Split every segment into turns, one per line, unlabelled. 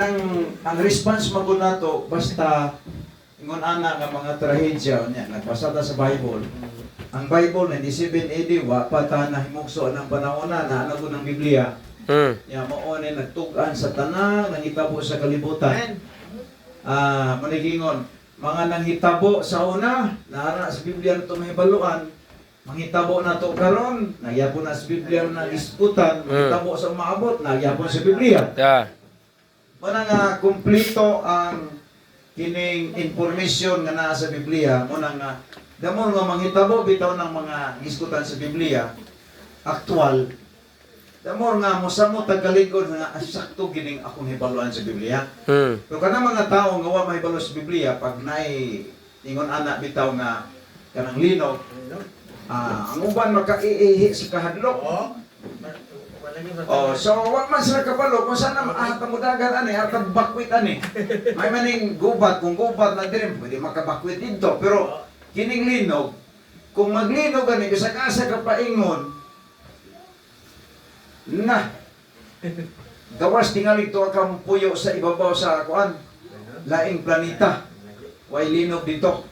ang response magud nato basta ingon ana nga mga trahedya nya nagbasa ta sa Bible. Ang Bible 97 AD wa pa ta nahimugso ng panahon na ana gud ng Biblia. Ya mao ni nagtug-an sa tanan nangitabo sa kalibutan. Manigingon mga nanghitabo sa una naara sa Biblia nato mahibaluan. Manghitabo na to karon nagyapon na sa Biblia na isputan, manghitabo sa umaabot nagyapon sa Biblia. Muna nga kumpleto ang kining information nga naa sa Biblia, muna nga damo nga manghitabo bitaw ng mga iskutan sa Biblia aktual. Damo nga mosamot tagaligod nga sakto gining akong hibaluan sa Biblia. Pero kanang mga tao nga wa mahibalo sa Biblia pag naay ingon ana bitaw nga kanang linog, ang uban makaiihi sa kahadlok. So wag man sila kabalo kung saan na tamudagan ani atag bakwit ani. May maning gubat, kung gubat na din pwede makabakwit dito, pero kining linog kung maglinog ani bisag asa ka paingon na gawas tingali to akong puyo sa ibabaw sa kuan laing planeta way linog dito.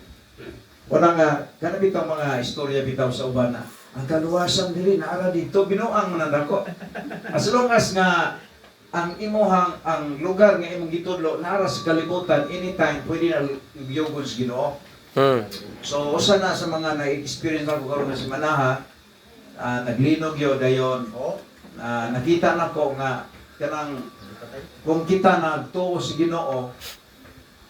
Wala nga, kana bitaw mga istorya bitaw sa uban na ang kaluwasan dili naara dito binuang manandako. As long as nga ang imuhang ang lugar nga imong gitudlo naara sa kalibutan, anytime pwede na yugod sa Ginoo. So usa na sa mga na-experience ako karon sa Manaha, naglinog yo dayon. Nakita nako nga kanang kung kita nagtuo sa Ginoo,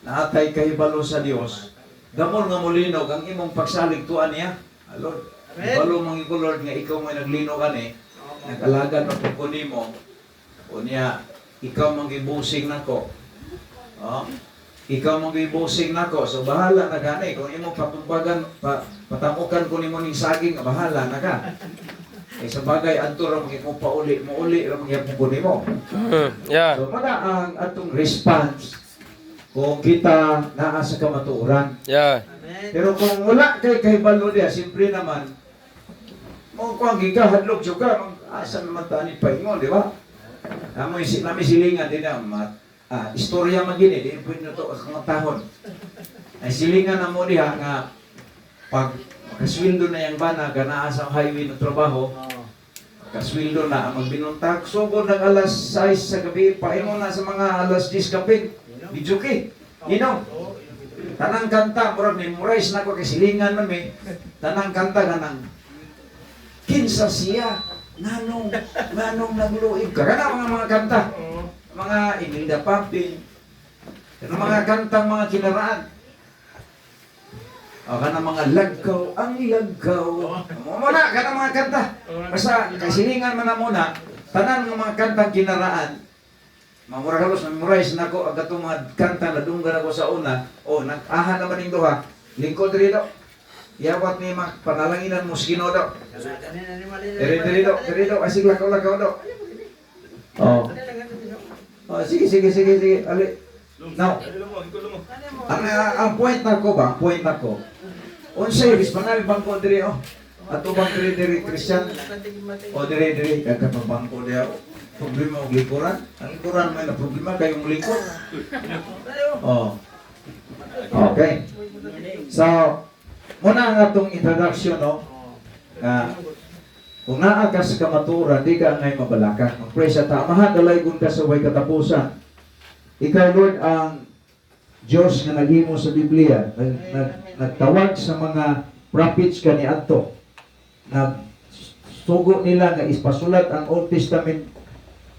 naatay kahibalo sa Dios. Gamon nga mulinog ang imong pagsalig tuan niya. Lord, balo mong Lord nga ikaw may naglinog ani, nag-alaga na po nimo. O niya, ikaw mong gibusing nako. Ikaw mong gibusing nako. So bahala na gani kung imong patumbagan, patamukan ko nimo ning saging, bahala na ka. Sa bagay adto ra mo pauli, mouli ra magyapon ko nimo. So muna ang atong response kung kita naa sa kamatuoran. Pero kung wala kay kahibalo diya, siyempre naman, mo kung gigahadlok siya ka, asa naman tani paingon, di ba? Namoy silingan din na, istorya man gini, di pwede na ito kamatahon. Ay silingan na mo diha nga, pag makaswildo na yung bana, ganaa sa highway ng trabaho, makaswildo na, magbinuntag, sugod ng alas 6 sa gabi, paingon na sa mga alas 10 kapit, bijuki, tanang kanta, murag memorize na ko kay silingan man may tanang kanta ganang kinsa siya nanong nagluib ka kana mga kanta mga Imelda Pampin mga kantang mga kinaraan kana mga lagkaw ang lagkaw muna kana mga kanta basta kay silingan man na muna tanan ng mga kantang kinaraan. Mamura halos memorize na ko ang katong mga kanta na dunggan ako sa una. Nag-aha naman yung duha. Lingkod diri daw. Yawat ni panalanginan mo Ginoo daw. Diri daw. Asig lakaw daw. Sige. Ali. Now, ang point na ko. Unsay bis pangabi bangko diri Ato bang diri Christian? Diri kagapabangko diha. Problema og likuran. Ang likuran may na problema kayong likod. Okay. So, muna ang atong introduction, kung naa ka sa kamaturan, di ka ngay mabalaka. Mag-pray sa tamahan, dalaygon ka sa way katapusan. Ikaw, Lord, ang Diyos na naghimo sa Biblia, nagtawag sa mga prophets ka ni Adto. Nagsugo nila nga ispasulat ang Old Testament.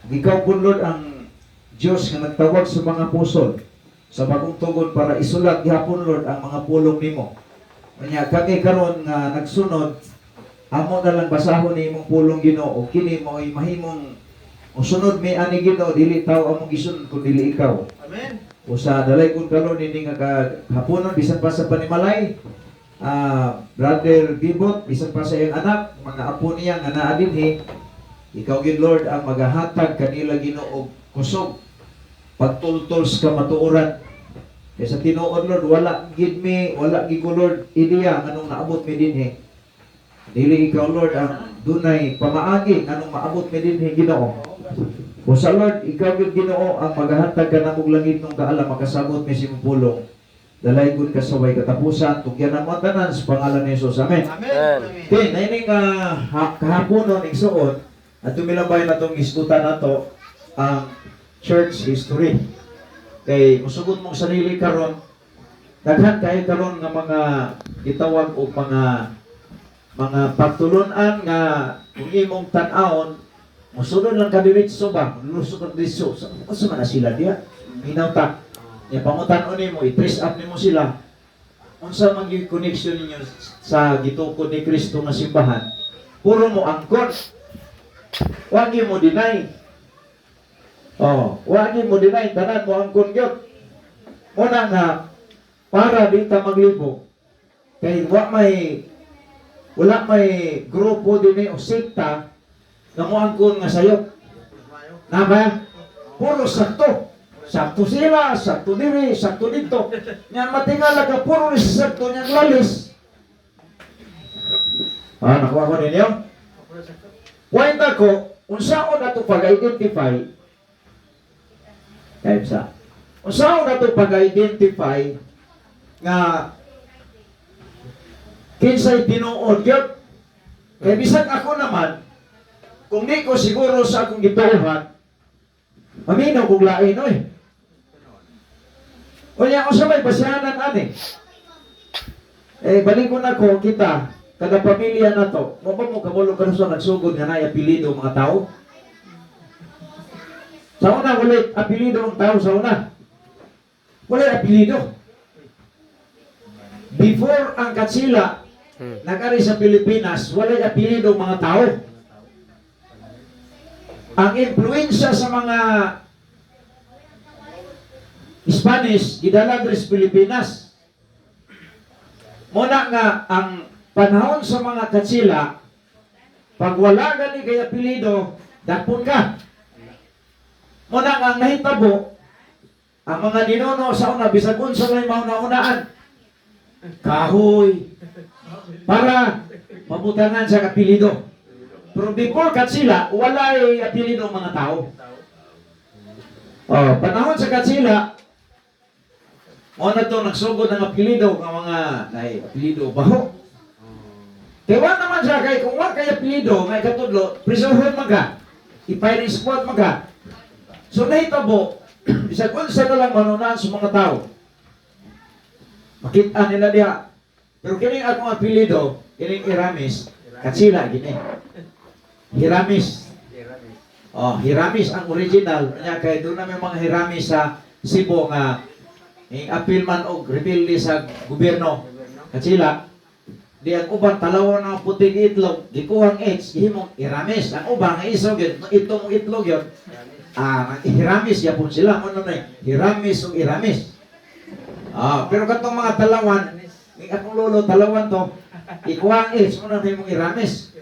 Ikaw po, Lord, ang Diyos nga nagtawag sa mga pusol sa bagong tugon para isulat gihapon, Lord, ang mga pulong nimo. Kanya kami karon nga nagsunod, amo na lang basahon ni imong pulong Ginoo. Kini mo ay mahimong usunod mi ani Ginoo, dili taw among gisunod kun dili ikaw. Amen. Usa dalay kun karon ini nga haponon bisan pa sa panimalay. Brother Bibot, bisan pa sa iyang anak, mga apo niya nga naa dinhi. Ikaw gid Lord ang magahatag kanila Ginoo og kusog pagtultol sa kamatuoran. Kaya sa tinuod Lord, wala gid ko Lord ideya anong naabot mi dinhi. Dili ikaw Lord ang dunay pamaagi anong maabot mi dinhi Ginoo. O sa Lord, ikaw yung Ginoo ang maghahatag ka na mong langit nung kaala, makasabot may simupulong. Dalay good kasaway katapusan, tugyan ang mga tanan sa pangalan ni Jesus. Amen.
Amen.
Okay, na ining kahapon nun, igsuon, at tumilabay na itong iskutan na to, ang church history. Kay, musugot mong sarili karon, daghan kayo karon nga mga gitawag o mga pagtulunan nga kung imong tan-aon, musunod lang ka diretso ba? Lusot ang diretso. Asa man na sila diya? Minaw ta. Ya pangutan-on nimo, i-trace up nimo sila. Unsa man yung connection ninyo sa gitukod ni Kristo nga simbahan? Puro mo angkon. Wa gyud mo deny. Wa gyud mo deny tanan mo angkon gyud. Muna nga para di ta maglibog. Kay wala may grupo din o sekta nga mo angkon nga sayop. Na ba? Puro sakto. Sakto sila, sakto diri, sakto dito. Yan matingala ka, puro ni sakto niyang lalis. Nakuha ko ninyo? Point ako, unsaon na ito pag-identify, kahit sa, unsaon na ito pag-identify nga kinsay tinuod yun. Kaya bisag ako naman, kung di ko siguro sa akong gituhan, maminaw kong lain, oy. O niya ako sabay, basihanan ani. Balik ko na ko, kita, kada pamilya na to, mo kabulong ka sa nagsugod nga na apelido mga tao. Sa una, wala apelido ng tao sa una. Wala apelido. Before ang Katsila, nag-ari sa Pilipinas, wala apelido mga tao. Ang influensya sa mga Spanish, gidala sa Pilipinas. Muna nga, ang panahon sa mga Katsila, pag wala gani kay apelido, dapon ka. Muna nga, ang nahitabo, ang mga ninuno sa una, bisag unsa may mauna-unaan, kahoy, para mabutangan sa apelido. Pero before Katsila, wala ay apelido ng mga tao. Panahon sa Katsila, na to nagsugod ng apelido ng mga apelido baho. Kaya wala naman siya, kaya kung wala kay apelido, may katudlo, presohon maga, i-firing squad maga. So nahitabo, bisag unsa na lang manunahan sa mga tao. Makita nila diha. Pero kining akong apelido, kining Iramis, Katsila gini. Hiramis. Hiramis ang original. Kaya kay doon na may mga Hiramis sa Cebu nga apil man og rebelde sa gobyerno. Katsila. Di ang uban talawon ng puting itlog, gikuhang H, gihimong Hiramis. Ang ubang isog yun, itong itlog yun. Hiramis yapon sila. Ano na Hiramis o Iramis. Pero katong mga talawan, akong lolo talawan to, ikuhang H, ano na yung Iramis.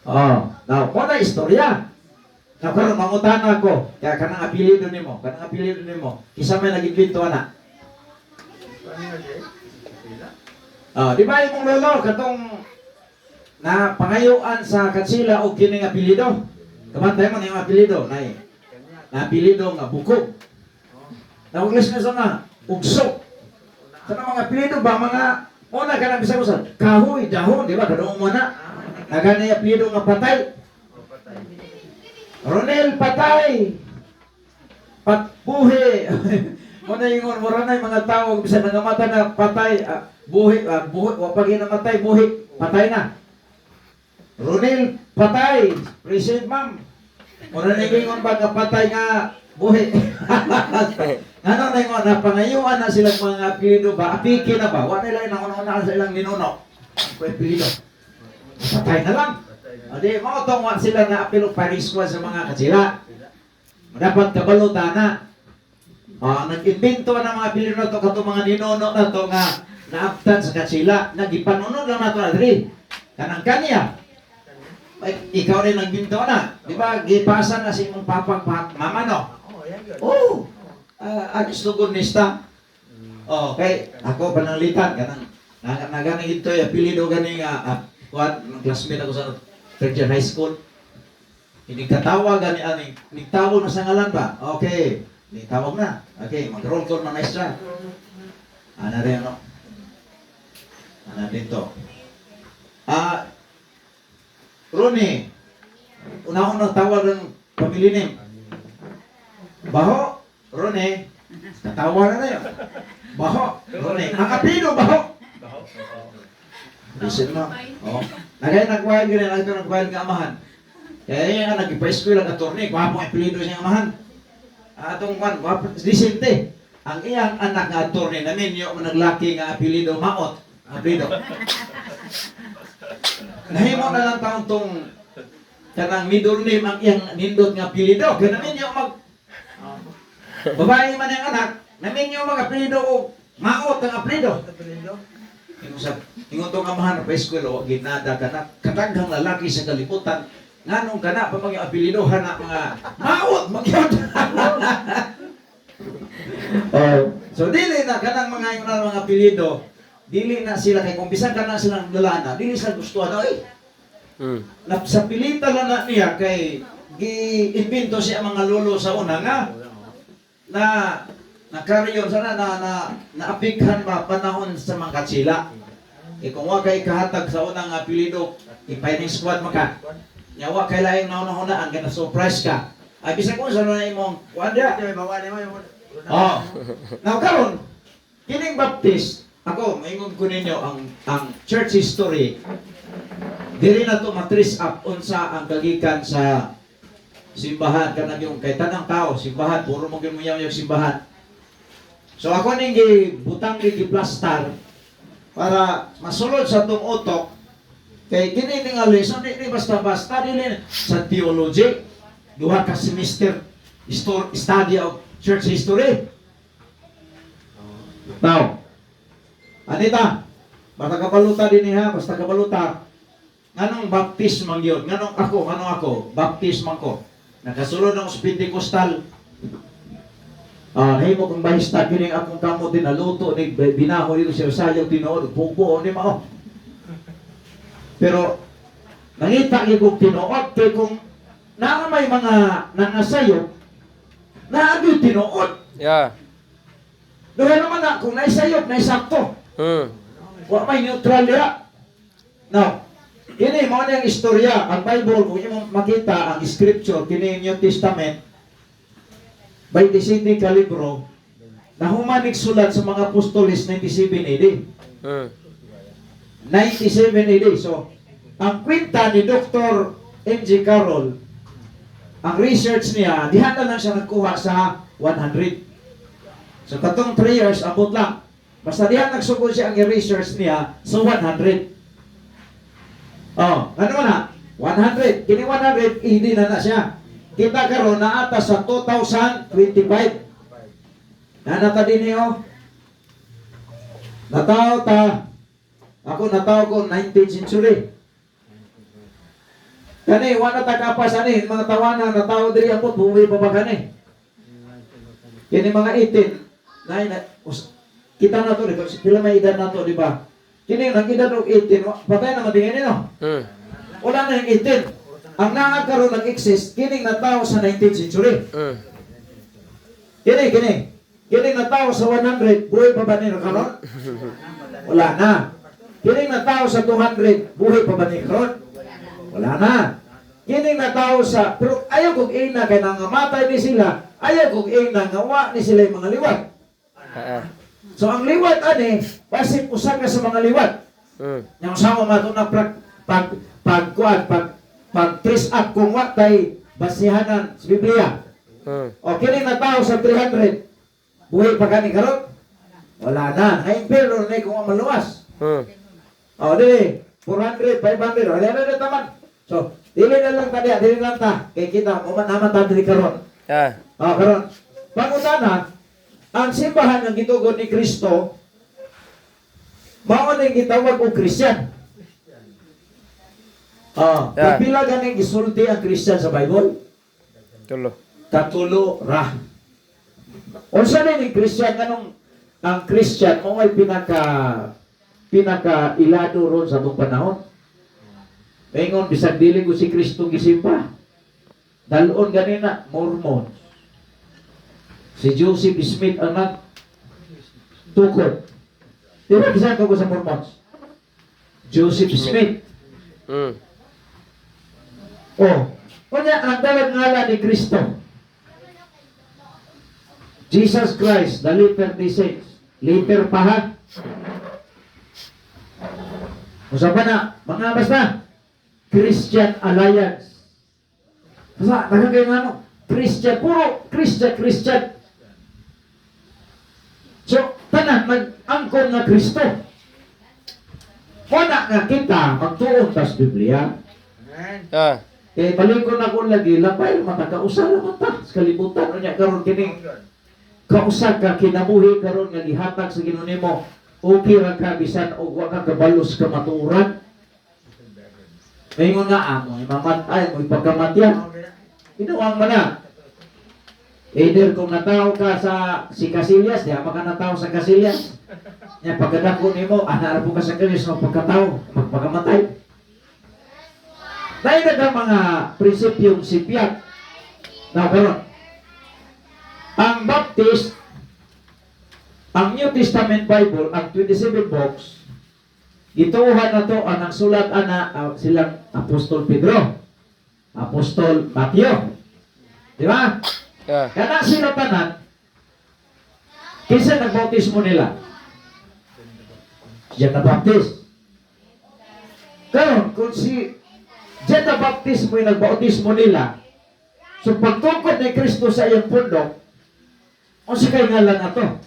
Now, muna istorya. Now, karon mangutana ako, kaya kanang apelido nimo, kisa may nag-invento na. Di ba yung lolo, katong na pangayuan sa Katsila o kining apelido? Kamantay mo na yung apelido, na apelido nga bukog. Na uglis na sa na, ugsok. Sa mga apelido ba, mga, muna ka na bisa-bisa, kahoy, dahon, di ba, kadong mo na. Nagana yung apelido nga patay. Ronel patay. Buhi. Muna yung mura na yung mga tao, bisa nangamata na patay, buhi, wapag namatay, buhi, patay na. Ronel patay. Present ma'am. Mura na yung mga patay nga, buhi. Ano na yung napangayuan na silang mga apelido ba? Apiki na ba? Wala nila yung nakununaan sa ilang ninuno. Kung apelido. Patay na lang. Di, mautong sila na apelo pariswa sa mga Katsila. Dapat kabalutan na. Nag-invento ng mga apelido na ito, katong mga ninuno na ito nga naaptan sa Katsila. Nagipanunod lang na ito na diri. Kanang kanya. Ikaw rin nag-invento na. Di ba, gipasa na si mong papang mama, no? Agistugurnista. Okay, ako pananglitan. Naganing ito, apelido ganing classmate ako sa third year high school. Inikatawag ani nitawag na sa ngalan ba? Okay. Nitawag na. Okay, mag-roll call na maestra. Ana rin ano? Ana dito. Ronnie, una-unang tawag ng pamilya name. Baho, Ronnie. Natawa na yun. Baho, Ronnie. Ang apelido, Baho. Listen mo. Oh. Nagwahil ka rin, nagwahil ka amahan. Kaya yan nga, nag-ipa-school ang attorney. Kwapong apelido siyang amahan. Atong kwan, disente. Ang iyang anak nga attorney namin, yung naglaki nga apelido, Maot. Apelido. Nahimo na lang taon tong kanang middle name ang iyang nindot nga apelido. Kaya namin yung babae man yung anak, namin yung mga apelido o Maot ang apelido. Ingon tong amahan pa school o ginada ka na kataghang lalaki sa kalibutan nganong kana pa mga apelido hana mga Maot magyud. So dili na kanang mga yung mga apelido, dili na sila kay kung bisan kana silang lalana, dili sila gustuhan oy. Sa pilita lang na niya kay gi-invento siya mga lolo sa una nga na nakaryon sana na apikhan ba panahon sa mga katsila. Kung wa kay kahatag sa unang apelido, i-fighting squad maka. Nya wa kay laing nauna-hunaan kana surprise ka. Ay bisag kung sa na imong wanda. Oh. Now karon kining Baptist, ako maingon ko ninyo ang church history. Dili na to matris up unsa ang kagikan sa simbahan kanang yung kay tanang tao simbahan puro mo gyud yung simbahan. So ako ning gibutang giplastar para masulod sa tong utok kay kini nga lesson ni basta-basta dili sa theology duha ka semester study of church history. Now, anita, basta kabaluta din ha, basta kabaluta. Nganong baptism man yun? Nganong ako? Baptism man ko. Nakasulod ng Pentecostal. Nahimo kong bahista, kining akong kamo din naluto, binaho dito siya sayang tinood, pupo, di mao. Pero, nangita kong tinood, kaya kung may mga nangasayo, naagyo tinood.
Yeah.
Doon naman na, kung naisayop, naisakto. Wa may neutral ya. Now, kini mo na yung istorya, ang Bible, kung yung makita, ang scripture, kini New Testament, 27 ka libro, na humanig sulat sa mga apostolis 97 AD. 97 AD. So, ang kwenta ni Dr. M.G. Carroll, ang research niya, dihan na lang siya nagkuha sa 100. So, katong 3 years, abot lang. Basta diyan nagsugod siya ang research niya sa 100. Oh, ano na? 100. Kini 100, hindi na siya. Kita karon na ata sa 2025. Nanata din niyo. Nataw ta. Ako nataw ko 19th century. Kani, wala ta kapas ani, mga tawanan nataw diri ako, buwi pa ba kani? Kini mga 18. Kita na to, pila may edad na to, di ba? Kini nag-edad og 18, patay na matingin no? Wala na yung 18. Ang nakakaroon nag-exist, kining natao sa 19th century. Kining natao sa 100, buhay pa ba nila karon? Wala na. Kining natao sa 200, buhay pa ba nila karon? Wala na. Kining natao sa, pero ayaw kong ina, kaya nangamatay ni sila, ayaw kong ina, ngawa ni sila yung mga liwat. So ang liwat ani, basip usa ka sa mga liwat. Yang sama mato na pag-trace up kung what tay basihanan sa Biblia. O kini na tao sa 300. Buhay pa kani karon? Wala na. Ay pero na kung maluwas. O dili 400, 500, wala na taman. So, dili na lang tadi, dili lang ta. Kay kita mo man naman ta dili karon. O karon. Pangutana, ang simbahan ng gitugon ni Kristo mao ning gitawag og Christian. Pila ganing gisulti ang Christian sa Bible? Katulo ra. Unsa ni Christian kanong ang Christian mo ay pinaka ilado ron sa atong panahon. Ingon bisag dili ko si Kristo gisimba. dalon ganina, Mormon. Si Joseph Smith ang nagtukod. Di ba bisan ko sa Mormons? Joseph Smith.
Mm.
Oh, kunya ang dalag ngala ni Kristo. Jesus Christ, the letter D6. Letter pa ha? Usap na, mga basta, Christian Alliance. Basta, nagagay nga no, Christian, puro Christian. So, tanan, mag-angkon nga Kristo. Kuna nga kita, magtuon tas Biblia.
Ah.
Eh, balikon ako lagi, labay, matagausa naman ta. Sa kalibutan, niya karon kining kausag ka, kinabuhi karon nga gihatag sa Ginoo mo. Okay ra ka, bisan o wa ka kabalos ka maturan. Ngayon nga amo, mamatay, mo ipagkamatyan. Inuwang mo na. Either kung nataw ka sa si Casillas, di ama ka nataw sa Casillas. Nya pagkadako nimo, ana po ka sa Casillas no pagkataw, magpagamatay. Dahil na mga prinsipyong sipyat. Now, karon, ang Baptist, ang New Testament Bible, ang 27 books, gituuhan na to ang nagsulat silang Apostol Pedro, Apostol Matthew. Di ba?
Yeah.
Kana sila tanan, kinsa nagbautismo nila? Diyan na baptist. Karon, kung si Diyan na baptismo yung nagbautismo nila, so pagtungkod ni Kristo sa iyong pundok, o si kay ngalan ato.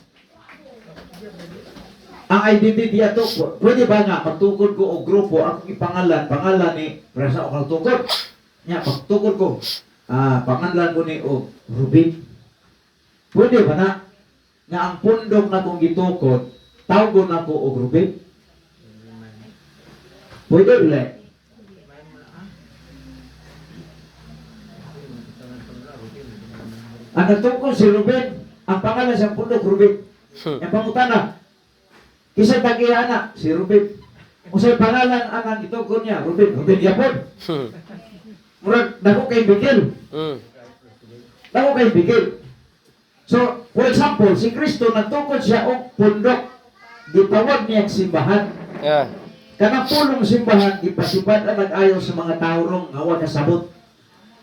Ang identity ato, pwede ba nga magtukod ko o grupo, ang pangalan ni Presa o kaltukod? Nya, pagtukod ko, pangalan ko ni o Rubin. Pwede ba na, nga ang pundok na kong gitukod, tawgon ako o Rubin? Pwede ulit. Ang nagtungkol si Ruben, ang pangalan sa pundok, Ruben. Ang pangutana, kisang tag-iana, si Ruben. Usay pangalan ang gitungkol niya, Ruben Yapon. Murag, dako kay bigil. Dako kay bigil. So, for example, si Kristo nagtungkol siya og pundok, gitawag niya ang simbahan.
Yeah.
Kanang pulong simbahan, ipasibad ang nag-ayaw sa mga taurong nga kasabot.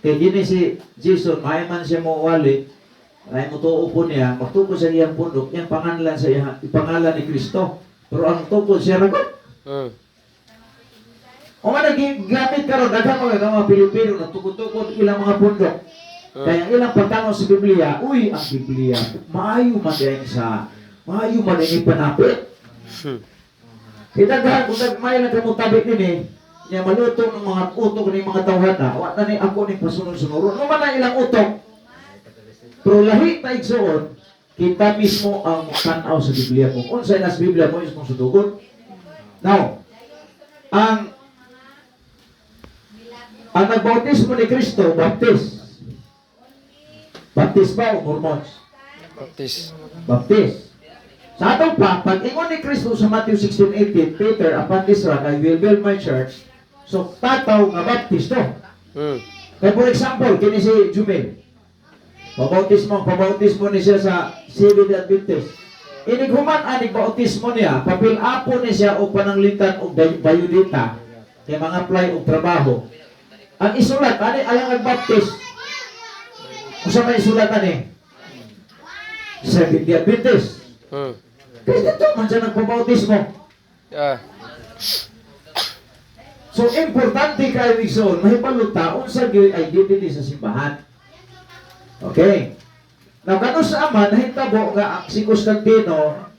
Kaya gini si Jason, may man siya mo wali, ay mo tuupo niya, magtukod sa iyang pundok, yung pangalan sa iyang, ipangalan ni Kristo. Pero ang tukod siya ragot. O nga nag-gamit ka ron, daghang mga Pilipino, nagtukod-tukod ilang mga pundok. Kaya ilang pagtanong sa Biblia, uy, ang Biblia, maayo man din ipanapit. Kaya kung nagmay lang kamo tabit nini, niya malutong ng mga utok ng mga tawhana, wa na ni ako ni pasunod-sunod. No man na ilang utok. Pero lahi ta igsoon, kita mismo ang tanaw sa Biblia mo. Unsay nas Biblia mo is mong sudugon. Now, ang nagbautismo ni Kristo, Baptist ba o Mormons? Baptist. Sa atong pag ingon ni Kristo sa Matthew 16:18, Peter, upon this rock I will build my church. So, tataw nga baptisto. Kaya for example, kini si Jumel. Pabautismo ni siya sa Seventh Adventist. Inighuman anig bautismo niya, papilapo ni siya o pananglitan o bayudita, kaya mga apply o trabaho. Ang isulat, alang nagbaptist. Kung sa may isulat, Seventh Adventist. Kasi dito man siya nagpabautismo. So, importante kayo igsoon, mahibaluta, unsa gyud identity sa simbahan. Okay. Now, kano sa ama, nahitabo nga si Constantino,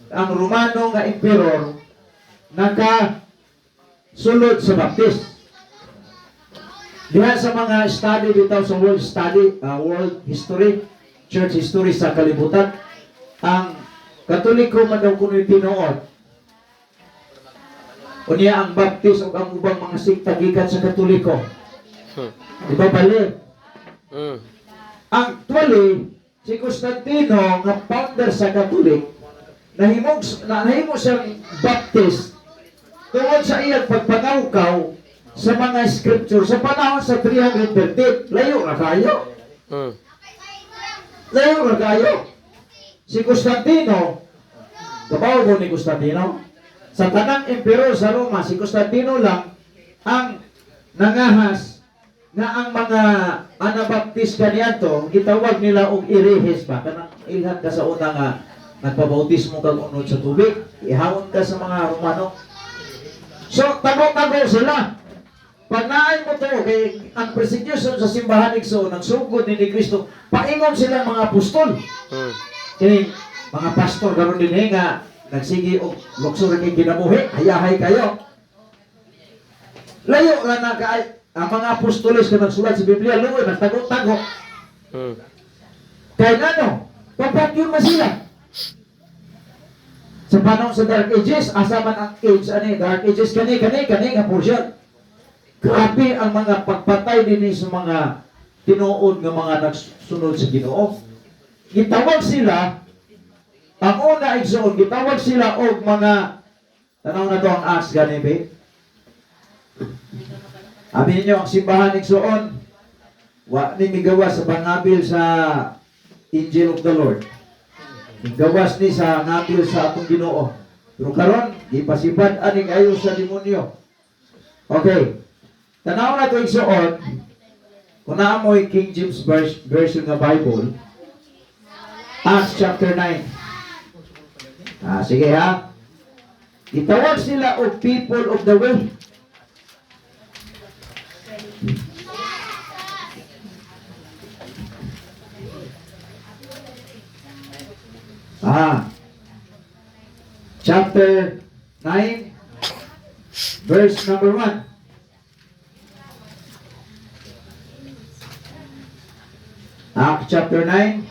ang Romano nga emperor, nakasulod sa Baptist. Diha sa mga study bitaw sa world history, church history sa kalibutan, ang Katoliko man daw kuno'y tinuod. O niya ang Baptist o ang ubang mga sikta gikan sa Katoliko. Di ba bali? Actually, si Constantino nga founder sa Katolik, nahimo siyang Baptist tungod sa iyang pagpangawkaw sa mga scripture sa panahon sa 330. Layo na kayo.
Mm.
Layo na kayo. Si Constantino, kabaw mo ni Constantino? Sa tanang emperor sa Roma, si Constantino lang ang nangahas na ang mga Anabaptist kaniadto gitawag nila og irehes ba kanang ilhan ka sa una nga nagpabautismo kag unod sa tubig, ihawon ka sa mga Romano. So tago-tago sila. Pagnaay mo to kay ang persecution sa simbahan igsoon nang sugod ni Kristo, paingon sila mga apostol.
Mm.
Kini mga pastor karon dinhi nga nagsigi og luksor kay kinabuhi, hayahay kayo. Layo ra na kay ang mga apostoles nga nagsulat sa Biblia luoy nagtago-tago.
Mm.
Kay ano? Papatyon man sila. Sa panahon sa Dark Ages, asa man ang age ani Dark Ages kani nga portion. Grabe ang mga pagpatay dinhi sa mga tinuod nga mga nagsunod sa Ginoo. Gitawag sila ang una igsoon, gitawag sila og mga tanaw na to ang Acts gani be. Abi ninyo ang simbahan igsoon wa ni migawas sa pangabil sa Angel of the Lord. Gawas ni sa ngabil sa atong Ginoo. Pero karon gipasipad ani kayo sa demonyo. Okay. Tanaw na to igsoon. Kung naa mo'y King James version nga Bible, Acts chapter 9. Sige ha. Itawag sila og people of the way. Chapter 9, verse number 1. Acts chapter 9.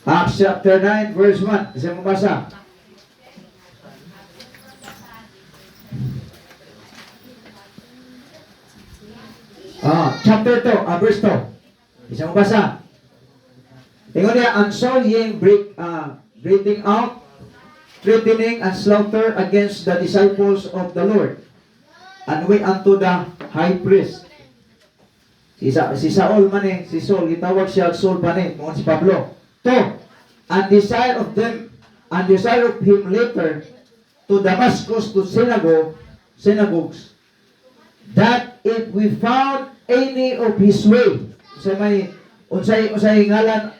Acts chapter 9, verse 1. Kasi mo basa. Chapter 2, verse 2. Isa mo basa. Tingnan niya, and so ye breathing out, threatening and slaughter against the disciples of the Lord, and went unto the high priest. Si Saul man si Saul, itawag siya Saul pa mo si Pablo. And desire of them, and desire of him later to Damascus to synagogues, that if we found any of his way, unsay ngalan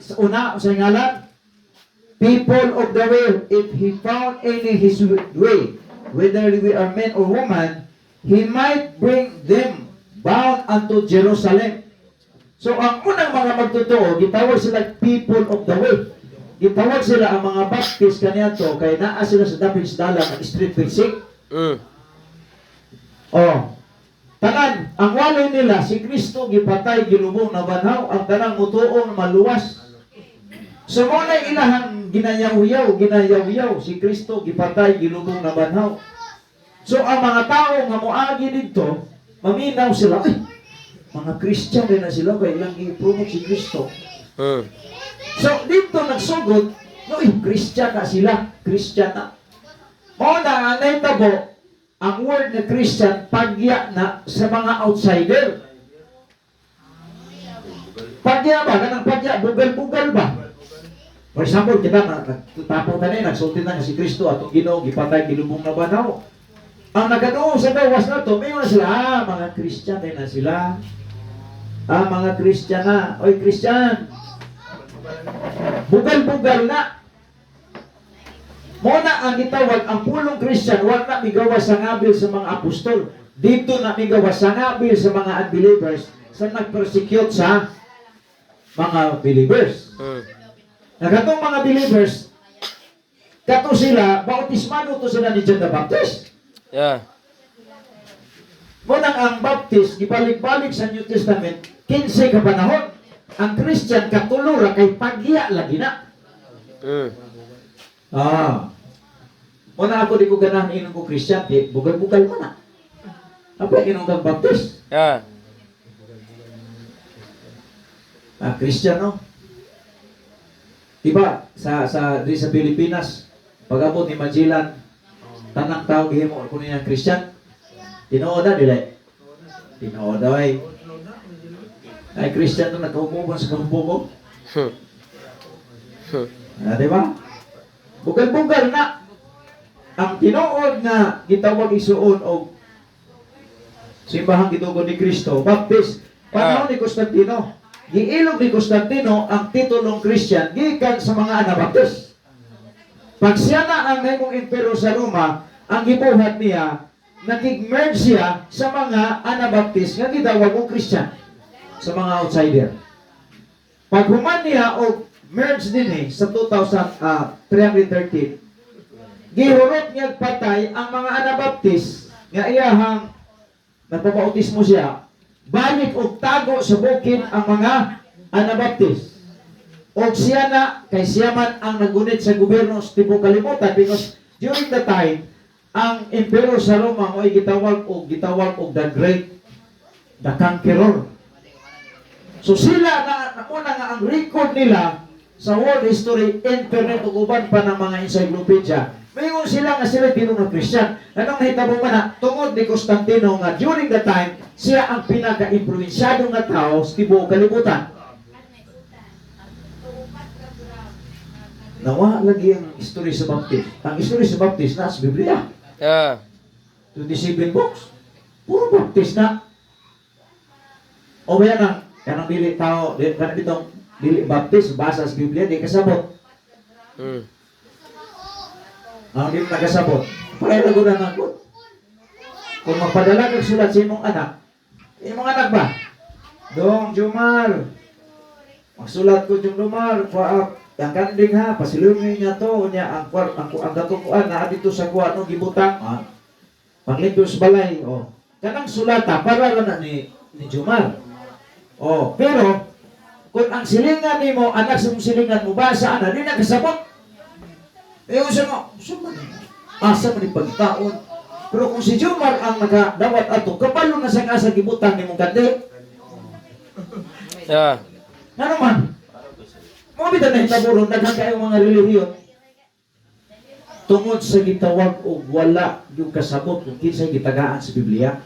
people of the way, if he found any his way, whether we are men or woman, he might bring them bound unto Jerusalem. So ang unang mga magtotoo, gitawag sila people of the way. Gitawag sila ang mga Baptist kaniadto kay naa sila sa dapit dalan ang street preaching. Tanan, ang walay nila, si Kristo gipatay, ginubong na banhaw, ang tanang mutuong maluwas. So mo na ilahang ginayaw-yaw, si Kristo gipatay, ginubong na banhaw. So ang mga tao nga moagi dito, maminaw sila, mga Christian din na sila, kaya ilang i-promote si Kristo. So dito nagsugod, Christian na sila, Christian na. Mo na, naitabo, ang word na Christian, pagya na sa mga outsider. Pagya ba? Kanang pagya, bugal-bugal ba? For example, kita tapong tanin, nagsulti na si Kristo atong Ginoo, gipatay, gilubong na banaw. Ang naganoong sa gawas na to, may na sila, mga Christian din na sila. Mga Christian na. Oy, Christian. Bugal-bugal na. Muna ang gitawag, ang pulong Christian, wag na migawas sa ngabil sa mga apostol. Dito na migawas sa ngabil sa mga unbelievers sa nag-persecute sa mga believers. Nagatong mga believers, kato sila, bautismado to sila ni John the Baptist.
Yeah.
Muna ang Baptist, ibalik-balik sa New Testament, 15 ka panahon. Ang Christian, katulura kay pagya lagi na. Muna ako di ko ganahan inom ko Christian, bugal-bugal mo na. Apa inom kang Baptist?
Yeah.
Kristiyano. Diba, di sa Pilipinas, pag-abot ni Magellan, tanang tao gihimo kung niya Christian. Tinuod na, dili? Tinuod na, ay. Ay, Christian to, nagkaupuban sa kahupubo. Diba? Bugal-bugal na. Ang tinuod nga gitawag isuon o simbahang gitugon ni Kristo, Baptist, panahon ni Constantino. Giilog ni Constantino ang titulong Christian gikan sa mga Anabaptist. Pag siya na ang naimong emperor sa Roma, ang gibuhat niya, nakig-merge siya sa mga Anabaptist nga gitawag og Christian, sa mga outsider. Pag human niya o merge din sa 313, gihurot niya patay ang mga Anabaptist nga iyahang nagpabautismo siya, balik og tago sa bukid ang mga Anabaptist. Og siya na, kay siya man ang nagunit sa gobyerno sa tibok kalibutan, because during the time, ang emperor sa Roma mo ay gitawag og the Great, the Conqueror. So sila na muna nga ang record nila sa world history, internet ug uban pa ng mga encyclopedia. Mayroon sila nga sila tinong na Christian. Anong nahitabo man na, tungod ni Constantino nga during the time, siya ang pinaka-influensyado nga tao sa tibuok kalibutan. Nawa lagi ang history sa Baptist. Ang history sa Baptist na sa Biblia. 27 books. Puro Baptist na. O ba yan ang kanang dili tao, kanang ditong dili Baptist, basa sa Biblia, di kasabot. Ang di nakasabot. Kaya nagunan ako. Kung magpadala kang sulat sa imong anak ba? Dong, Jumar. Magsulat ko, Jumar. Ang kanding ha, pasilungin niya to. Ang katukuan na dito sa kuha, no, gibutang. Panglito sa balay. Kanang sulata, para lang na ni Jumar. Pero, kung ang silingan ni mo, anak sa mong silingan mo, basa na, di nakasabot. Siya mo, asa man ipagtaon. Pero kung si Jumar ang nakadawat ato, kapalo na sa asa gibutan ni mong kandi. Nga naman, mga bitan na hitaburon, daghang kayong mga relihiyon, tungod sa gitawag o wala yung kasabot kung kinsay gitagaan sa Biblia.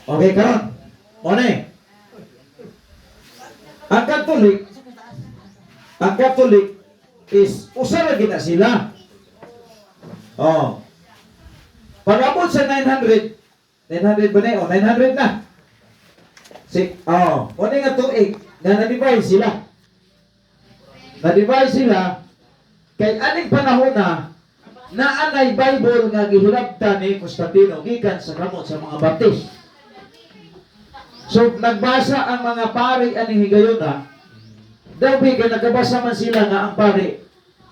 Okay, karon. One. Ang Catholic is usa ra gina sila. Pag-abot sa 900 ba na? 900 na. Ano nga tuig na na-divide sila. Na-divide sila kay aning panahon na anay Bible nga gihilabtan ni Constantino gikan sa kamot sa mga Baptist. So nagbasa ang mga pari aning higayon daw kay nagabasa man sila nga ang pari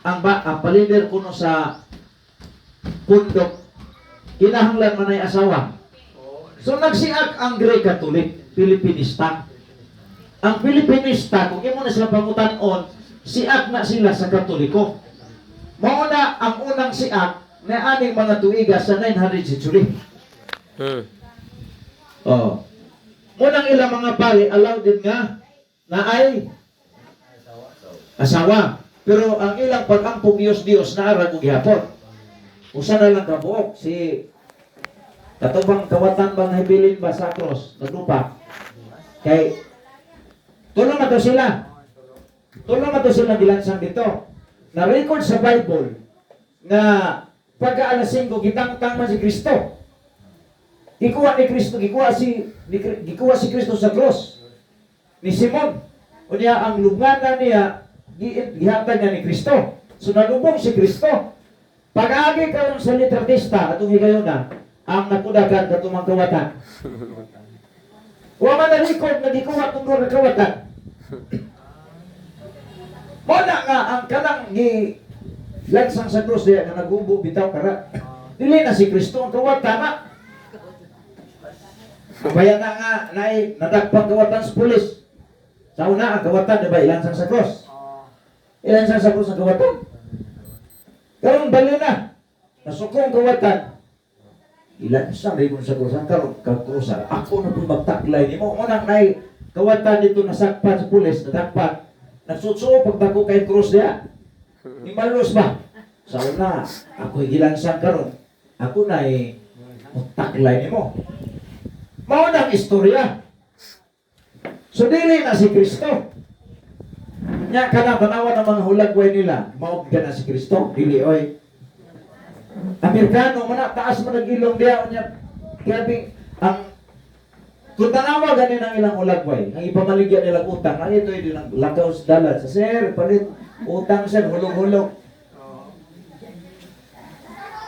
ang palider kuno sa pundok kinahanglan man ay asawa. So nagsiak ang Greek Catholic, Pilipinista. Ang Pilipinista, kung imo na sila pangutan-on, siak na sila sa Katoliko. Mauna ang unang siak na aning mga tuiga sa 900 century. Munang ilang mga pari allow din nga na ay asawa. Pero ang ilang pag-ampong Diyos na arag og gihapon. Usa na lang kabuok si katubang kawatan bang hibilin ba sa cross naglupa. Kay tulong na to sila gilansang dito. Na-record sa Bible na pagka alas 5 gitangtang man si Kristo. Gikuha si Kristo sa cross ni Simon. Unya ang lubnganan niya gihatag niya ni Kristo. So nalubong si Kristo. Pag-agi karon sa litratista atong higayon na ang nakudagan katong kawatan. Wa man na record na gikuha tong kawatan. Muna nga ang kanang lansang sa cross diya nga nagubo bitaw kara. Dili na si Kristo ang kawatan na. Kabaya na nga nadagpang kawatan sa pulis. Sa una ang kawatan diba ilansang sa cross. Ilansang sa cross ang kawatan. Karon bali na. Nasukong kawatan. Ilansang rin sa cross ang karusa. Ako na po magtaklay ni mo. Unang kawatan dito nasakpan sa pulis, natakpan. Nagsutsuo pagdako kay krus niya. Ni malos ba? Sa una, ako'y gilansang karon. Ako na taklay nimo. Mao nang istorya. So dili na si Kristo. Nya kana tanawan ng mga hulagway nila, mao ka na si Kristo, dili oy. Amerikano man na, taas man ang ilong diya nya. Grabe ang kung tanawa ganin ang ilang hulagway, ang ipamaligyan nilang utang, ang ito yung lakaw sa dalat. Sa sir, palit utang sir, hulog-hulog.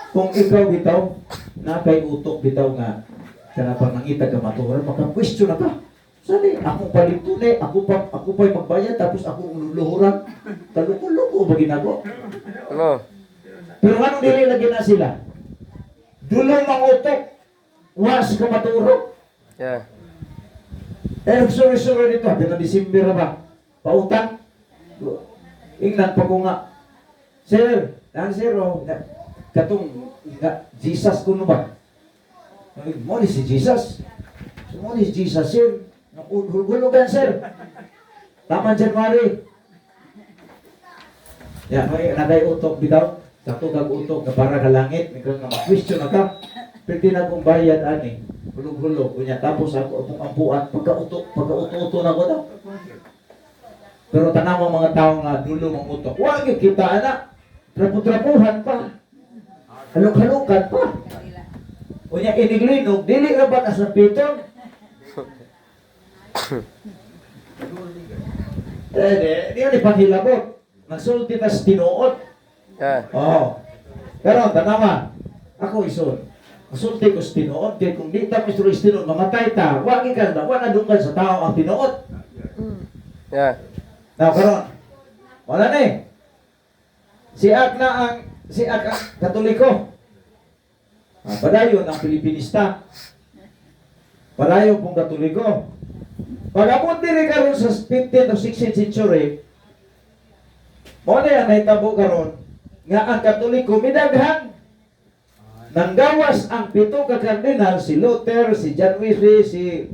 Kung ikaw bitaw, na kay utok bitaw nga, kanapang nangita ka maturan, maka-question na ka. Sali, akong palitune, ako pa'y magbayad, tapos akong luluhuran. Taluko-luko ba ginago?
Ano?
Pero anong nililagyan na sila? Dulong mangutok, was ka maturo.
Yeah.
Sorry dito, na December na ba? Pautang? Ingnan pa ko nga. Sir, katong Jesus kuno ba? Mo si Jesus. Mo si Jesus, sir. Hulugan, sir. Taman January. Ya, may naday utok bitaw. Sato kag utok na para ka langit, may kang question na ka. Pwede na kong bayad ani. Hulog-hulog kunya tapos ako ang ampuan pagka-uto na ko daw. Pero tanaw mga tao nga dulo mang utok. Wa gyud kita ana. Trapo-trapuhan pa. Halok-halokan pa. Unya iniglinog dili ra ba sa piton? Di ni panghilabot. Nagsulti tas tinuod.
Yeah.
Oh. Pero tanawa. Ako ison. Masulti ko sa tinuod, kaya kung di ta Mr. Tinuod, mamatay ta, wagi ka na, wala dungan sa tao ang tinuod.
Yeah.
Now, karon, wala na eh. Si Ak Katoliko. Padayon ang Pilipinista. Padayon pong Katoliko. Pag-abot din karon sa 15th o 16th century, mo na yan nahitabo karon nga ang Katoliko midaghan. Nanggawas ang 7 ka kardinal, si Luther, si John Wesley, si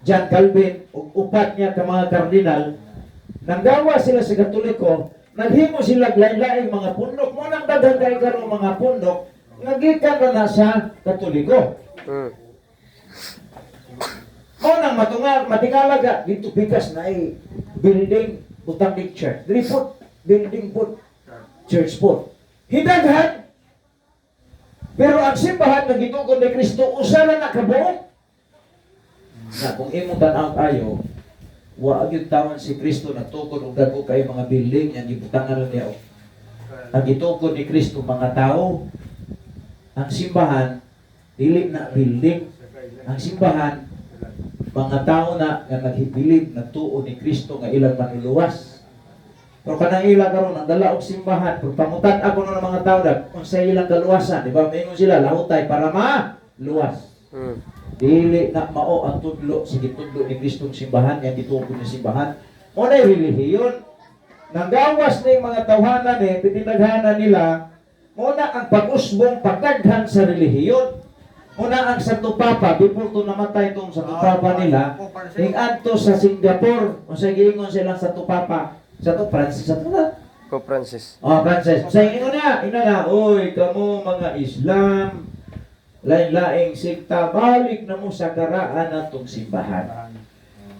John Calvin, upat niya ka mga kardinal. Nanggawas sila sa Katoliko, naghimo sila lain-laing mga pundok. Mo nang daghan kay karong mga pundok, nagikan na sa Katoliko. Mo nang matingalaga dito bigas na building butang big church. Dili po, building po, church po. Hidaghan. Pero ang simbahan na gitugon ni Kristo, usa na nakabuo. Na kung imong tanaw tayo, wa gyud tawon si Kristo nagtukod og dagko kay mga building yang gibutangan niya. Ang gitugon ni Kristo mga tao. Ang simbahan dili na building. Ang simbahan mga tao na nga naghibilib nagtuo ni Kristo nga ilang manluluwas. Pero kanang ila karon ang dala og simbahan, pagpamutan ako ng mga tao dag unsay ilang kaluwasan, di ba? Maingon sila lahutay para luwas. Dili na mao ang tudlo sa gitudlo ni Kristong simbahan, yang gitugon ni simbahan. Mo na relihiyon. Nanggawas ni mga tawhanan pinaghanan nila, mo na ang pag-usbong pagdaghan sa relihiyon. Mo na ang Santo Papa, before to namatay itong Santo Papa nila, adto sa Singapore, unsay giingon silang Santo Papa. Santo Francis, Santo na?
Pope Francis.
Oh, Francis. Unsay ingon na, oy, kamo mga Islam, lain-laing sikta, balik na mo sa karaan natong simbahan.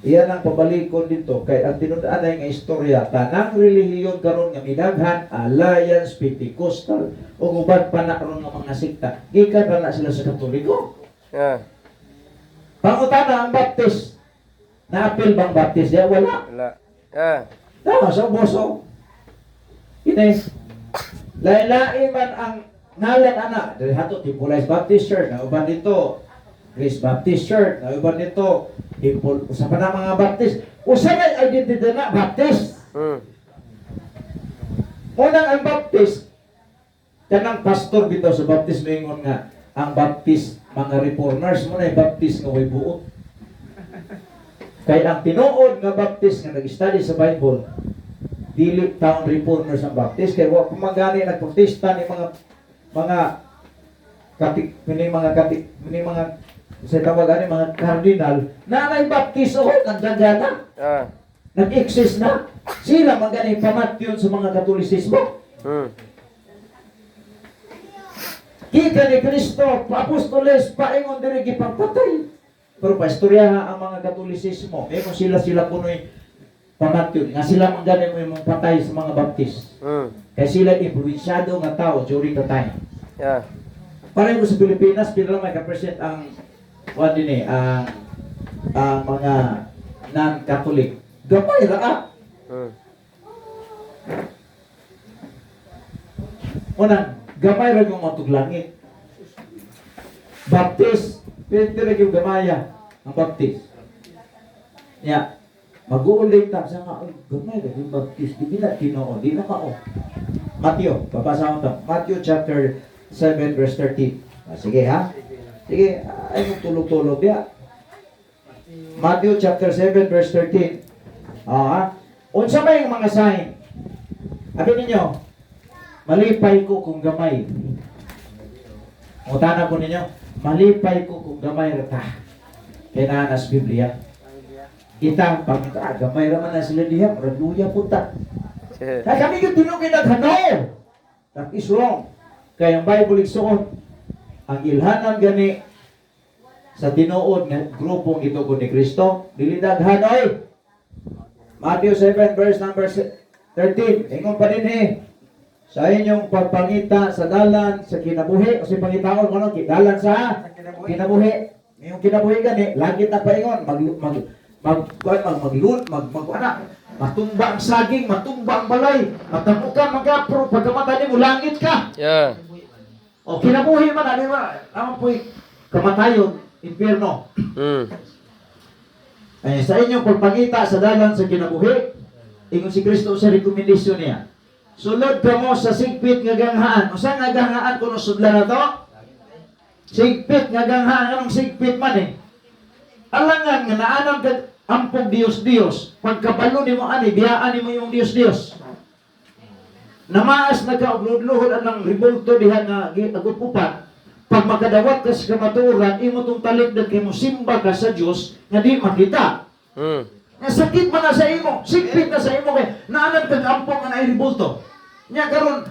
Iyan ang pabalikon dito, kay ang tinud-anay nga istorya, tanang relihiyon karon nga midaghan, Alliance, Pentecostal, o uban pa na ron nga mga sikta. Gikan na sila sa Katoliko.
Yeah.
Pangutana ang Baptist. Na-appeal bang Baptist? Diya wala.
Wala. Yeah.
Tama sa boso. Ini. Lain-lain man ang ngalan ana. Dili hato Tipulais Baptist Church, na uban dito Grace Baptist Church, na uban dito usa pa na mga Baptist. Usa na identity na Baptist. Unang ang Baptist, kanang pastor bitaw sa Baptist mingon nga ang Baptist mga reformers mo na Baptist nga way buot. Kay ang tinuod nga Baptist nga nag-study sa Bible, dili taon reformers ang Baptist, kay wa pumagani nagprotesta ni mga Sa tawagan ni mga kardinal, na naibaptis o nagdagana, nag-exist na. Sila magaling pamatyon sa mga Katolisismo. Kita ni Kristo, apostoles, paingon diri gipagpatay. Pero paistoryaha ang mga Katolisismo, kung sila kuno'y pamatyon, nga sila magaling mo yung patay sa mga baptis. Kaya sila influensyado nga tao during the time. Pareho sa Pilipinas, pila may ka-present ang ang mga non-Catholic. Gamay ra. Unang, gamay ra yung matuglangit. Baptis, pwede rin yung gamaya ang baptis. Ya, mag-uulit ta sa nga, gamay ra yung baptis. Di na Ginoo, di na kao. Matthew, papasa mo ito. Matthew chapter 7 verse 13. Sige ha? Sige, ay yung tulog-tulog ya. Matthew chapter 7 verse 13. Unsa ba yung mga sign? Abi ninyo, malipay ko kung gamay. Utana ko ninyo, malipay ko kung gamay rata. Kaya nas Biblia. Kita, pag gamay raman na sila diha, raduya punta. Kaya kami yung tinugin at hanaw. That is wrong. Kaya ang Bible igsuon, ang ilhanan gani sa tinuod nga grupong ito ko ni Kristo, dili daghan oy. Matthew 7 verse number 13. Ingon pa din sa inyong pagpangita sa dalan sa kinabuhi o sa pangitaon ano dalan sa kinabuhi. Yung kinabuhi gani, langit na paingon matumba ang saging, matumba ang balay, matamukan magapro pagkamata nimo langit ka. O kinabuhi man ani ba? Amo po'y kamatayon, impierno. Ay sa inyong pagpangita sa dalan sa kinabuhi, ingon si Kristo sa rekomendasyon niya. Sulod ka mo sa sigpit nga ganghaan. Usa nga ganghaan kuno sudlan na to? Sigpit nga ganghaan, anong sigpit man alangan nga naanon ka ampog Dios. Pagkabalo nimo ani, biyaan nimo yung Dios. Namaas nagkaulod-luhod anang ribulto diha nga agupupan. Pag makadawat ka sa kamaturan, imo tong talipdan kay mo simba ka sa Dios nga di makita. Nga sakit man na sa imo, sigpit na sa imo kay naanan kag ampong nga nairibulto. Nya karon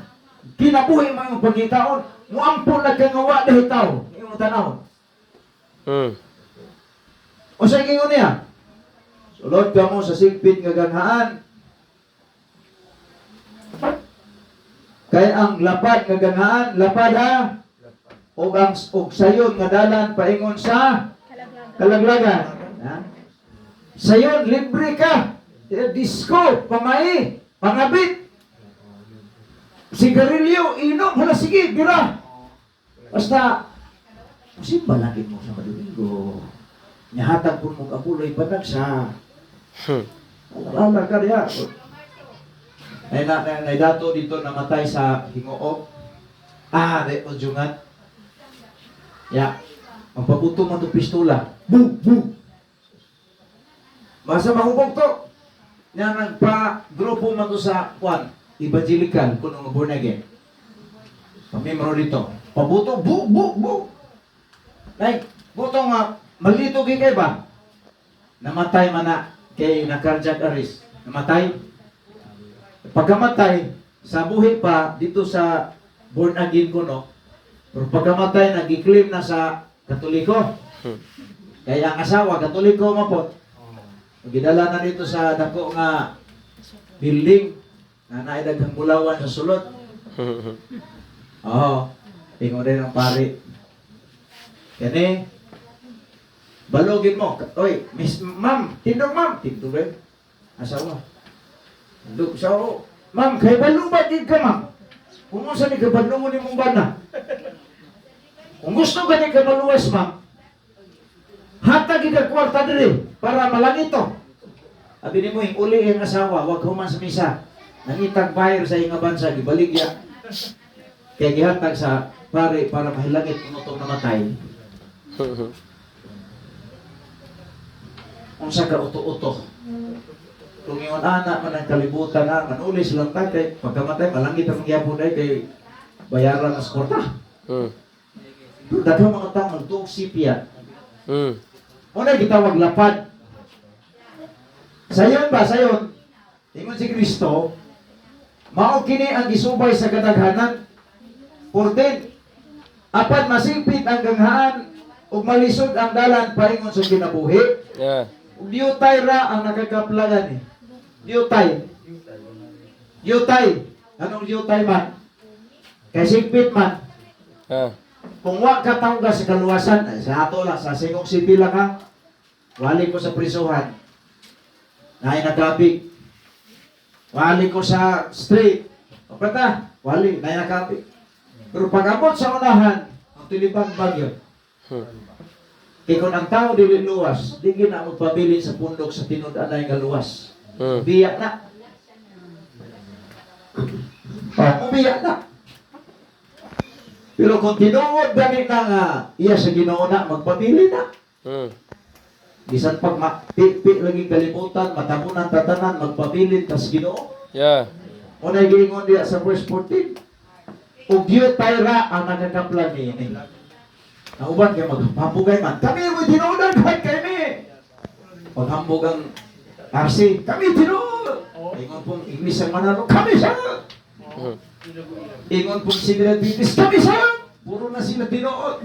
kinabuhi mo imong pagkitaon, mo ampon na kang wa dahi tawo, imong tanaw. O sa ingon niya, sulod ka mo sa sigpit nga ganghaan. Kaya ang lapad nga ganghaan, lapad ha, og sayon nga dalan paingon sa kalaglagan. Sayon, libre ka. Disco, pamay, pangabit. Sigarilyo, inom, hala sige, bira. Basta, musimba lagi mo sa Domingo. Nihatag po mong apuloy panag sa alam ka diya. Ay dato dito namatay sa Hingoo. O jungat. Ya, ang pabuto man itong pistola. Boom! Basta mahubog to. Nga nagpa-grupo man to sa evangelical, kung born again. Pamimro dito. Pabuto, boom! Like, buto nga, malito kay ba? Namatay man na kay na-cardiac arrest. Namatay. Pagkamatay, sa buhay pa, dito sa born again ko, no? Pero pagkamatay, nag-claim na sa Katoliko. Kaya ang asawa, Katoliko mapot. Gidala na dito sa dako nga building na naidaghang bulawan sa sulod. Ingon rin ang pari. Kani, balogin mo. Oy, ma'am, tindog rin. Asawa. Tindog, ma'am, kay balo ba din ka, ma'am? Kung saan ni kabalo mo ni mong bana? Kung gusto ka ni kamaluwas, ma'am, hatag ka kwarta diri para malangit to. Abi ni mo yung uli yung asawa, wag human sa misa. Nangitag bayar sa inga bansa, gibaligya. Kaya gihatag sa pare para mahilangit kung itong namatay. Kung sa ka uto-uto. Kung yung anak man ang kalibutan na, manuli silang kay pagkamatay, malangit ang magyapon ay kay bayaran sa kwarta. Daghang mga tao nagtuog sipiya.
Mm.
Una gitawag lapad. Sayon ba, sayon? Ingon si Kristo, mao kini ang gisubay sa kadaghanan. 14. Apan masipit ang ganghaan ug malisod ang dalan paingon sa kinabuhi.
Yeah.
Ug diutay ra ang nakakaplagan ni. Diutay. Diutay. Anong diutay man? Kay sigpit man.
Ah.
Kung wa ka tawga sa kaluwasan, ay, sa ato lang, sa singong sipila ka, wali ko sa prisuhan. Naay nagkapig. Wali ko sa street. O kata, wali, naay nagkapig. Pero pag abot sa unahan, ang tilipang bagyo. Kaya kung ang tao dili luwas, di na magpabilin sa pundok sa tinud-anay nga luwas.
Mm.
Biya na. Biya na. Pero kung tinuod gani na nga, iya sa Ginoo na, magpabili na.
Mm.
Bisan pag pipi lagi kalimutan, matapunan tatanan, magpabilin tas Ginoo.
Yeah.
Unay giingon diya sa verse 14. Ug diutay ra ang nakakaplan niini. Ang uban kay maghambugay man. Kami mo tinuodan kahit kami. Paghambog ang RC, kami tinuod. Ingon pong English ang manalo, kami sa.
Mm.
Ingon pong Sinilang Bitis, kami sa. Puro na sila tinuod.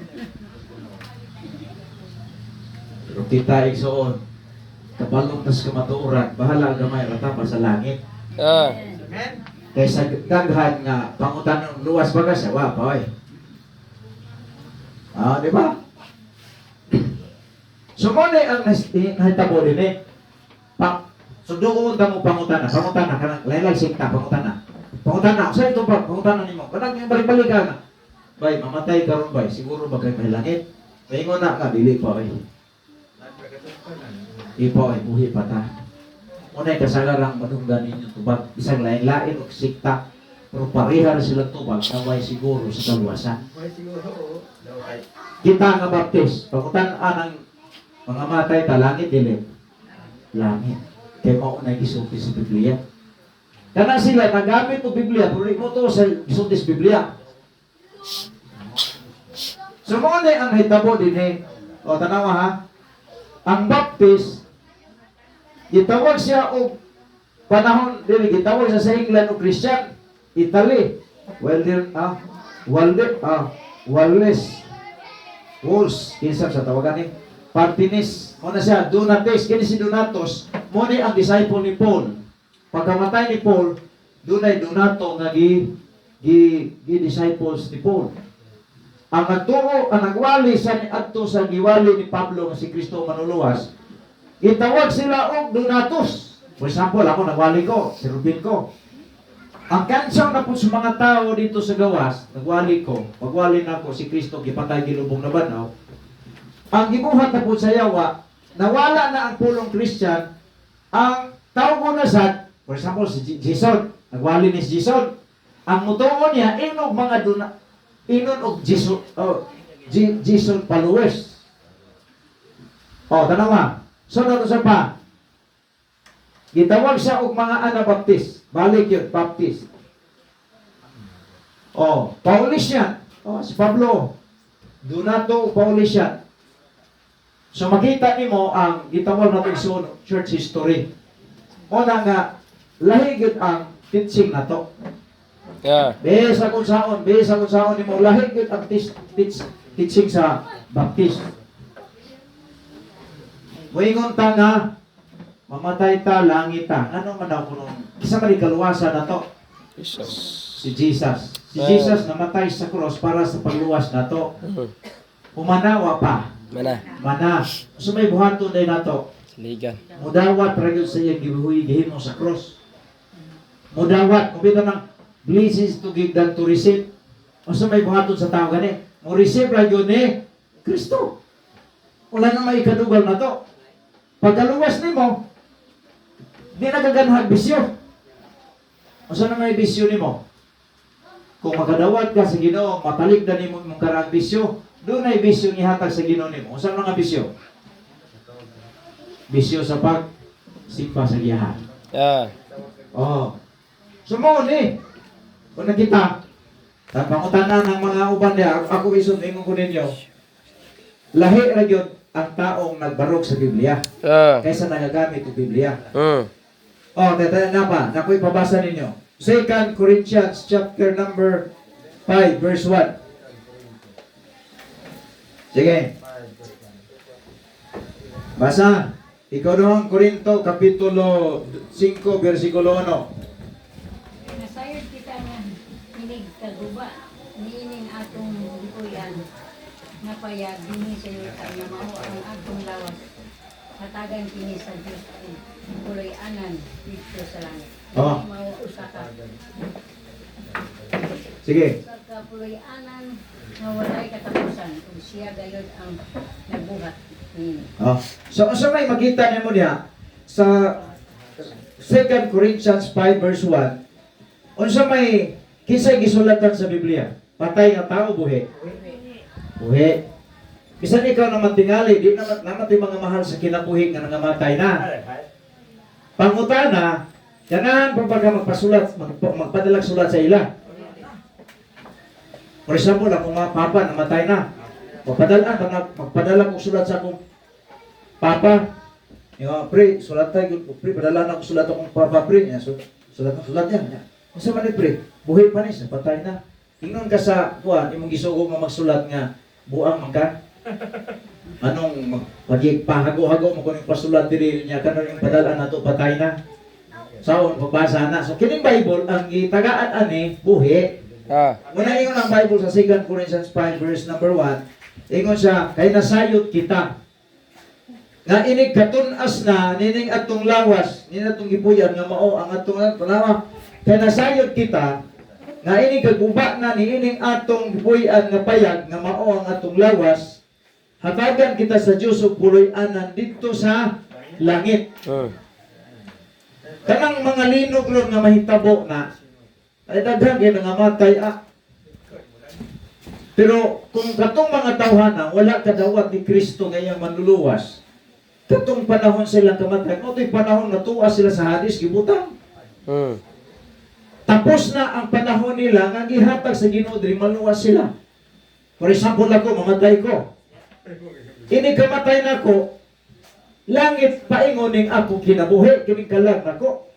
Pero kita igsoon, kabalong tas kamatuoran, bahala ang gamay ratapa sa langit.
Ah.
Kaysa daghan nga pangutan ng luwas baga siya, wa pa oy. Ah, di ba? So mo ang nahitabo din eh. So doon mo pangutan na kanang laylay sinta pangutan na. Pangutan na, sa ito pa, pangutan na nimo. Kanang yung balik-balik ka na. Bay, mamatay ka ron bay, siguro ba kayo may langit? Maingon na ka, dili pa oy. Di pa oy, buhi pa ta. Unay kasagarang madunggan ninyo tubag, isang lain-lain o sikta, pero parihar sila tubag, kaway siguro sa kaluwasan. Kita nga baptis, pagutan-an ang mga matay ta, langit, dili. Langit. Kaya maunay gisulti sa Biblia. Kana sila, nagamit o Biblia, pero mo to sa gisulti sa Biblia. So maunay ang hitabo din eh. O, tanawa ha. Ang baptis, gitawag siya og panahon dili gitawag siya sa England o Christian Italy Walls kinsa sa tawagan ni Partinis mo na siya Donates kini si Donatos mo ni ang disciple ni Paul pagkamatay ni Paul dunay Donato nga gi disciples ni Paul ang nagtuo ang nagwali sa adto sa giwali ni Pablo nga si Kristo manuluwas. Itawag sila og Donatus. For example, ako nagwali ko, si Rubin ko. Ang kansang na po sa mga tao dito sa gawas, nagwali ko, pagwali na ko si Kristo, gipatay gilubong na banaw. Ang gibuhat na po sa yawa, nawala na ang pulong Christian, ang tao mo na sad, for example, si Jason, nagwali ni si Jason. Ang mutuon niya, inog mga inon og Jason followers. O, tanawa. Sunod sa pa. Gitawag siya og mga Anabaptist. Balik yun, Baptist. Oh, Paulician. Oh, si Pablo. Donato Paulician. So makita nimo ang gitawag natin sa church history. Una nga lahi gyud ang teaching nato.
Yeah.
Besa kung saon nimo lahi gyud ang teaching sa Baptist. Moingon ta nga mamatay ta, langit ta. Ano man daw kuno? Isa man kaluwasan na to.
Jesus.
Si Jesus. Si Jesus namatay sa cross para sa pagluwas nato. Humanawa pa. Mana. So may buhaton day nato.
Siligan.
Mudawat ra gyud sa iyang gibuhi gihimo sa cross. Mudawat kung bitaw ng blessings to give than to receive. So may buhaton sa tao gani. Mo receive ra gyud ni Kristo. Wala na may kadugal na to. Pagkaluwas nimo, di nagaganhag bisyo. O saan na may bisyo nimo? Kung makadawat ka sa Ginoo, matalik na nimo mong karang bisyo, doon ay bisyo ni hatag sa Ginoo nimo. O saan mga bisyo? Bisyo sa simpa sa giyahan.
Yeah.
Oh. Sumo ni. Kung nakita, pangutan na ng mga uban niya, ako isong ingon ko ninyo, lahi ra gyud ang taong nagbarog sa Biblia kaysa nagagamit ng Biblia. Tatayan na pa. Nako'y pabasa ninyo. 2 Corinthians chapter number 5 verse 1. Sige. Basa. Ikaw noong Korinto, kapitulo 5, versikulo 1.
Nasayod kita nga hinig kaguba, niining atong bukuyan, napayag dini sa yuta na mao ang atong lawas. Hatagan kini sa Diyos ang kuloy anan dito sa langit.
Oo.
Mao usa ka.
Sige.
Usa ka kuloy anan nga walay katapusan ug siya gayud ang nagbuhat nini.
So may makita nimo diha sa 2 Corinthians 5 verse 1. Unsa may kisay gisulatan sa Biblia? Patay nga tao buhi. Buhi. Bisan ikaw naman tingali, di naman mga mahal sa kinabuhi nga nangamatay na. Pangutana, ganahan pa pagka magpadalag sulat sa ila. For example, akong mga papa namatay na. Magpadala ko sulat sa akong papa. Yung pre, sulat tayo, pre, padala na ko sulat akong papa, pre. Sulat yan. Masa man pre, buhay pa niya, patay na. Tingnan ka sa, imong gisugo nga magsulat nga, buang ka. Anong pahago-hago mo kung yung pasulat diri niya kanon yung padala na to patay na. Saon pagbasa na. So kining Bible ang gitagaan ani buhi. Muna ingon ang Bible sa 2 Corinthians 5 verse number 1. Ingon siya kay nasayod kita. Nga inig katun-as na nining atong lawas, nining atong gipuyan nga mao ang atong lawas. Kay nasayod kita nga inig kaguba na niining atong gipuyan nga payag nga mao ang atong lawas. Hatagan kita sa Diyos ug puloy-anan dito sa langit. Kanang mga linog ron nga mahitabo na ay daghan kay nangamatay Pero kung katong mga tawhana wala kadawat ni Kristo ngayang manluluwas, katong panahon sila kamatay, otoy panahon na tuwa sila sa hadis gibutang. Tapos na ang panahon nila nga gihatag sa Ginoo diri maluwas sila. For example ako, mamatay ko. Ini kamatay nako, langit paingon ning ako kinabuhi, kining kalag nako.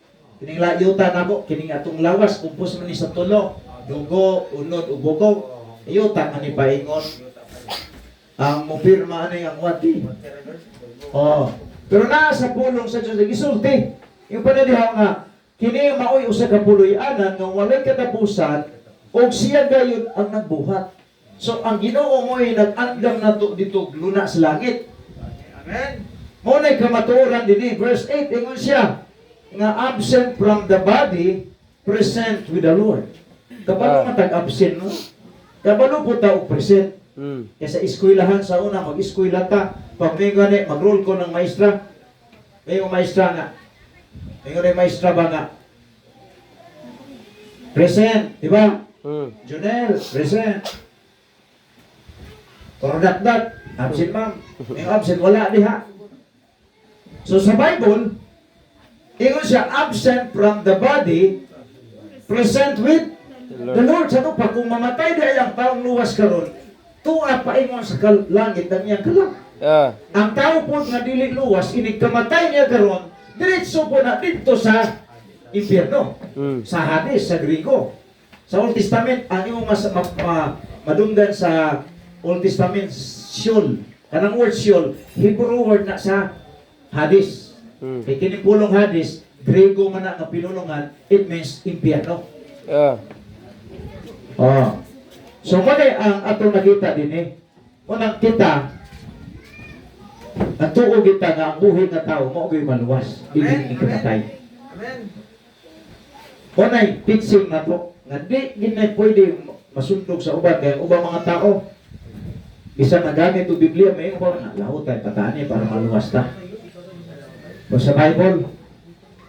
Kining layutan nako, kining atong lawas kumpos man ni sa tulo, dugo, unod ug bugog. Iyutan man ni paingon. Ang mupirma ani ang wati. Pero naa sa pulong sa Dios gisulti. Yung panadihaw nga kini maoy usa ka puloy-anan nga walay katapusan ug siya gayud ang nagbuhat. So ang Ginoo mo'y nag-andam nato dito luna sa langit. Amen. Mo nay kamatuoran dinhi verse 8 ingon siya nga absent from the body, present with the Lord. Kabalo man tag-absent no? Kabalo po ta og present. Kaya sa eskwelahan sa una mag-eskwela ta, pag may gani mag-roll ko ng maestra. May maestra nga. May maestra ba nga? Present, di ba? Junel, present. Or dat, absent ma'am. May absent, wala diha. So sa Bible, ingon siya, absent from the body, present with the Lord. Sa ito pa, kung mamatay di ang taong luwas karon, tuwa pa ingon sa langit ang iyang kalang. Ang tao po nga dili luwas, inigkamatay niya karon, diretso po na dito sa impyerno, sa Hades, sa Griego. Sa Old Testament, ang iyong madunggan sa Old Testament, Sheol. Kanang word Sheol, Hebrew word na sa Hades. Kaya kinipulong Hades, Griego man na pinulungan, it means impyerno. So kani ang atong nakita din unang kita, ang tuo kita nga ang buhay nga tao, maugay maluwas, hindi ikamatay.
Amen.
Unay, teaching na to, nga di ginay pwede masundog sa uban, kaya ubang mga tao, isa nagamit o Biblia, may ubang lahot tayo patani para maluwas ta. O sa Bible,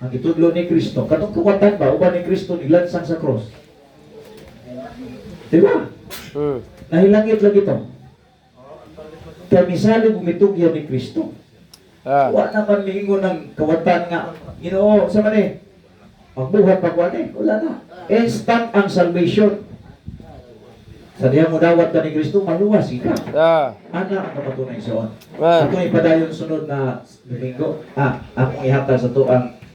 ang itudlo ni Kristo, katong kawatan ba, uban ni Kristo niglansang sa cross. Diba? Nahilangit lagi ito. Kaya misali bumitugyaw ni Kristo. Wala naman mihingo ng kawatan nga. Ginoo, sa man magbuhat pa kuwan wala na. Instant ang salvation. Sa diha mo dawat ka ni Kristo, maluwas ka.
Ya.
Ana ang kapatunay siyon.
Man.
Atong ipadayon sunod na Domingo. Akong ihatag sa to ang